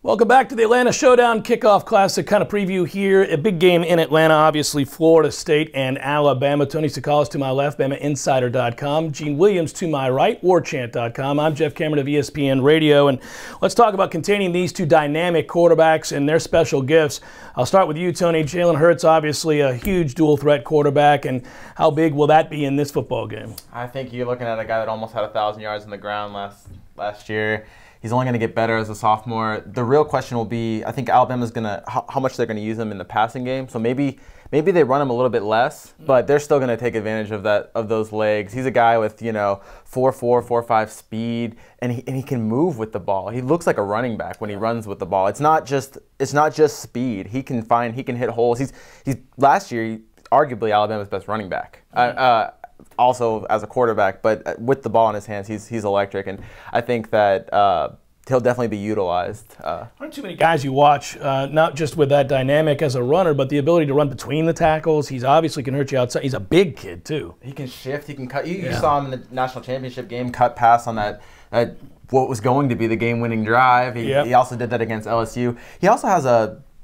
Welcome back to the Atlanta Showdown Kickoff Classic kind of preview here. A big game in Atlanta, obviously, Florida State and Alabama. Tony Tsoukalas to my left, BamaInsider.com. Gene Williams to my right, Warchant.com. I'm Jeff Cameron of ESPN Radio, and let's talk about containing these two dynamic quarterbacks and their special gifts. I'll start with you, Tony. Jalen Hurts, obviously a huge dual-threat quarterback, and how big will that be in this football game? I think you're looking at a guy that almost had 1,000 yards on the ground last year. He's only going to get better as a sophomore. The real question will be, I think Alabama's going to, how much they're going to use him in the passing game. So maybe they run him a little bit less, but they're still going to take advantage of those legs. He's a guy with, 4.4, 4.5 speed, and he can move with the ball. He looks like a running back when he runs with the ball. It's not just speed. He can hit holes. He's last year, arguably Alabama's best running back. Also as a quarterback, but with the ball in his hands, he's electric, and I think that he'll definitely be utilized. Aren't too many guys you watch, not just with that dynamic as a runner, but the ability to run between the tackles. He's obviously can hurt you outside. He's a big kid too. He can shift. He can cut. You saw him in the national championship game, cut pass on that what was going to be the game-winning drive. He also did that against LSU. He also has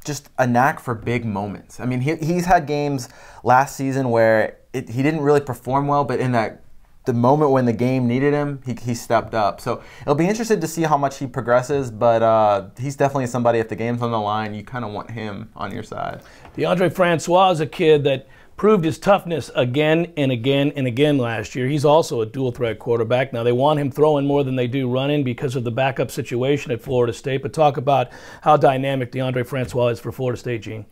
just a knack for big moments. I mean, he's had games last season where he didn't really perform well, but in the moment when the game needed him, he stepped up. So it'll be interesting to see how much he progresses, but he's definitely somebody, if the game's on the line, you kind of want him on your side. DeAndre Francois is a kid that proved his toughness again and again and again last year. He's also a dual-threat quarterback. Now, they want him throwing more than they do running because of the backup situation at Florida State, but talk about how dynamic DeAndre Francois is for Florida State, Gene.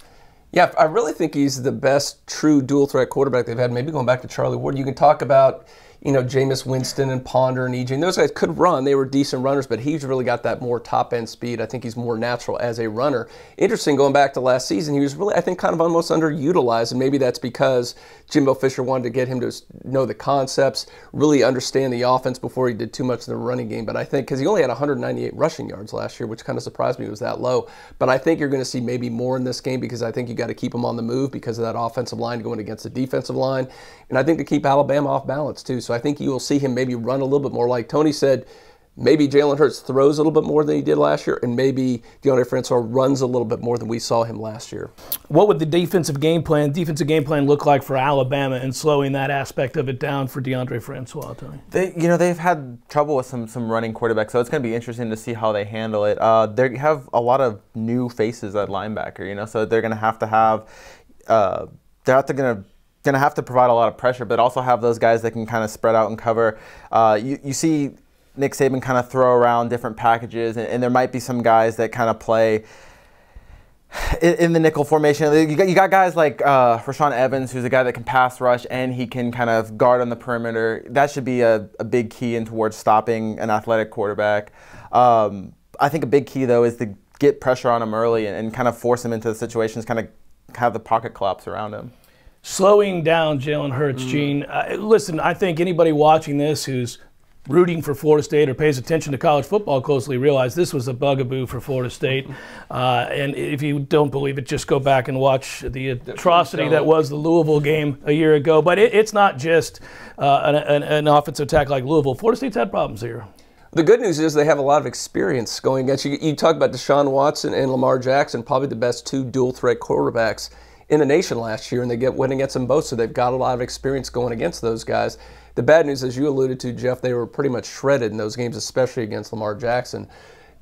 Yeah, I really think he's the best true dual-threat quarterback they've had, maybe going back to Charlie Ward. You can talk about, Jameis Winston and Ponder and EJ. And those guys could run. They were decent runners, but he's really got that more top-end speed. I think he's more natural as a runner. Interesting, going back to last season, he was really, I think, kind of almost underutilized, and maybe that's because Jimbo Fisher wanted to get him to know the concepts, really understand the offense before he did too much in the running game. But I think, because he only had 198 rushing yards last year, which kind of surprised me it was that low. But I think you're going to see maybe more in this game because I think you got to keep him on the move because of that offensive line going against the defensive line. And I think to keep Alabama off balance, too. So I think you will see him maybe run a little bit more. Like Tony said, maybe Jalen Hurts throws a little bit more than he did last year, and maybe DeAndre Francois runs a little bit more than we saw him last year. What would the defensive game plan look like for Alabama and slowing that aspect of it down for DeAndre Francois, Tony? They've had trouble with some running quarterbacks, so it's going to be interesting to see how they handle it. They have a lot of new faces at linebacker, so they're going to have going to have to provide a lot of pressure, but also have those guys that can kind of spread out and cover. You see Nick Saban kind of throw around different packages, and there might be some guys that kind of play in the nickel formation. You got guys like Rashaan Evans, who's a guy that can pass rush and he can kind of guard on the perimeter. That should be a big key in towards stopping an athletic quarterback. I think a big key, though, is to get pressure on him early and kind of force him into the situations, kind of have the pocket collapse around him. Slowing down Jalen Hurts, Gene. Listen, I think anybody watching this who's rooting for Florida State or pays attention to college football closely realize this was a bugaboo for Florida State. And if you don't believe it, just go back and watch the atrocity that was the Louisville game a year ago. But it's not just an offensive attack like Louisville. Florida State's had problems here. The good news is they have a lot of experience going against you. You talk about Deshaun Watson and Lamar Jackson, probably the best two dual-threat quarterbacks in the nation last year, and they went against them both, so they've got a lot of experience going against those guys. The bad news, as you alluded to, Jeff, they were pretty much shredded in those games, especially against Lamar Jackson.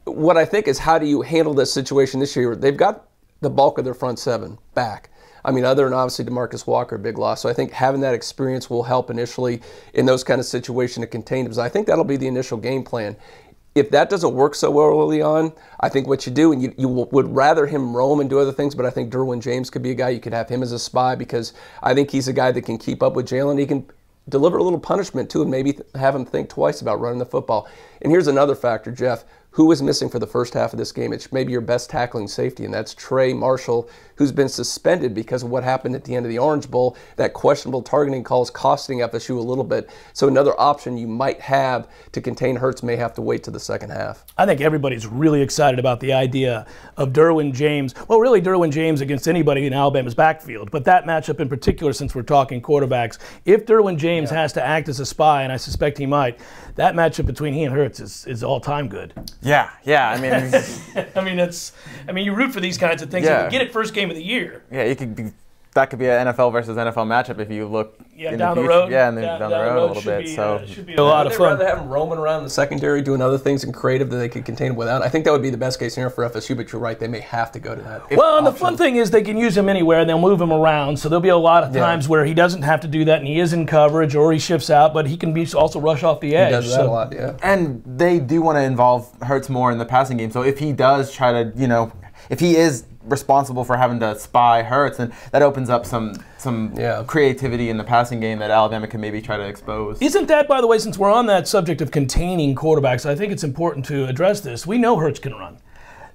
What I think is, how do you handle this situation this year? They've got the bulk of their front seven back. I mean, other than obviously DeMarcus Walker, a big loss. So I think having that experience will help initially in those kind of situations to contain them. So I think that'll be the initial game plan. If that doesn't work so well early on, I think what you do, and you would rather him roam and do other things, but I think Derwin James could be a guy you could have him as a spy because I think he's a guy that can keep up with Jalen. He can deliver a little punishment too and maybe have him think twice about running the football. And here's another factor, Jeff. Who was missing for the first half of this game? It's maybe your best tackling safety, and that's Trey Marshall, who's been suspended because of what happened at the end of the Orange Bowl. That questionable targeting call is costing FSU a little bit. So another option you might have to contain Hurts may have to wait to the second half. I think everybody's really excited about the idea of Derwin James. Well, really Derwin James against anybody in Alabama's backfield, but that matchup in particular, since we're talking quarterbacks, if Derwin James has to act as a spy, and I suspect he might, that matchup between he and Hurts is all-time good. Yeah. I mean, I mean, you root for these kinds of things. Yeah. And you get it first game of the year. Yeah, that could be an NFL versus NFL matchup if you look down the road. Yeah, and then down the road a little bit. So should be a lot of fun. I'd rather have him roaming around the secondary doing other things and creative that they could contain him without. I think that would be the best case scenario for FSU, but you're right, they may have to go to that. Well, and the fun thing is they can use him anywhere and they'll move him around. So there'll be a lot of times where he doesn't have to do that and he is in coverage or he shifts out, but he can also rush off the edge. He does that a lot, yeah. And they do want to involve Hurts more in the passing game. So if he does try to, if he is responsible for having to spy Hurts, and that opens up some creativity in the passing game that Alabama can maybe try to expose. Isn't that, by the way, since we're on that subject of containing quarterbacks, I think it's important to address this. We know Hurts can run.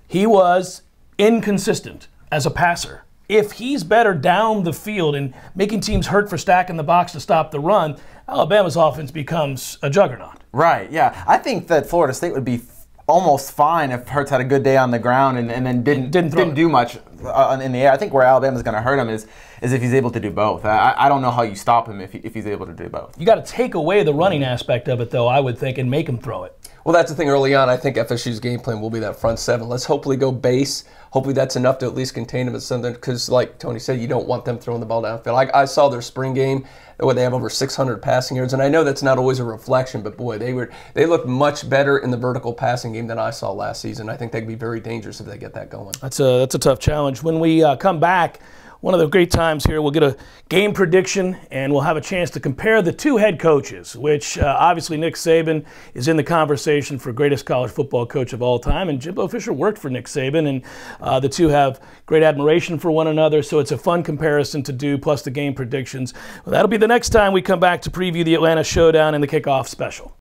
He was inconsistent as a passer. If he's better down the field and making teams hurt for stacking the box to stop the run, Alabama's offense becomes a juggernaut. Right, yeah. I think that Florida State would be almost fine if Hurts had a good day on the ground and then didn't do much in the air. I think where Alabama's going to hurt him is if he's able to do both. I don't know how you stop him if he's able to do both. You got to take away the running aspect of it, though, I would think, and make him throw it. Well, that's the thing early on. I think FSU's game plan will be that front seven. Let's hopefully go base. Hopefully that's enough to at least contain them at something, because like Tony said, you don't want them throwing the ball downfield. I saw their spring game where they have over 600 passing yards, and I know that's not always a reflection, but boy, they looked much better in the vertical passing game than I saw last season. I think they could be very dangerous if they get that going. That's a tough challenge. When we come back, one of the great times here, we'll get a game prediction, and we'll have a chance to compare the two head coaches, which obviously Nick Saban is in the conversation for greatest college football coach of all time, and Jimbo Fisher worked for Nick Saban, and the two have great admiration for one another, so it's a fun comparison to do, plus the game predictions. Well, that'll be the next time we come back to preview the Atlanta Showdown and the kickoff special.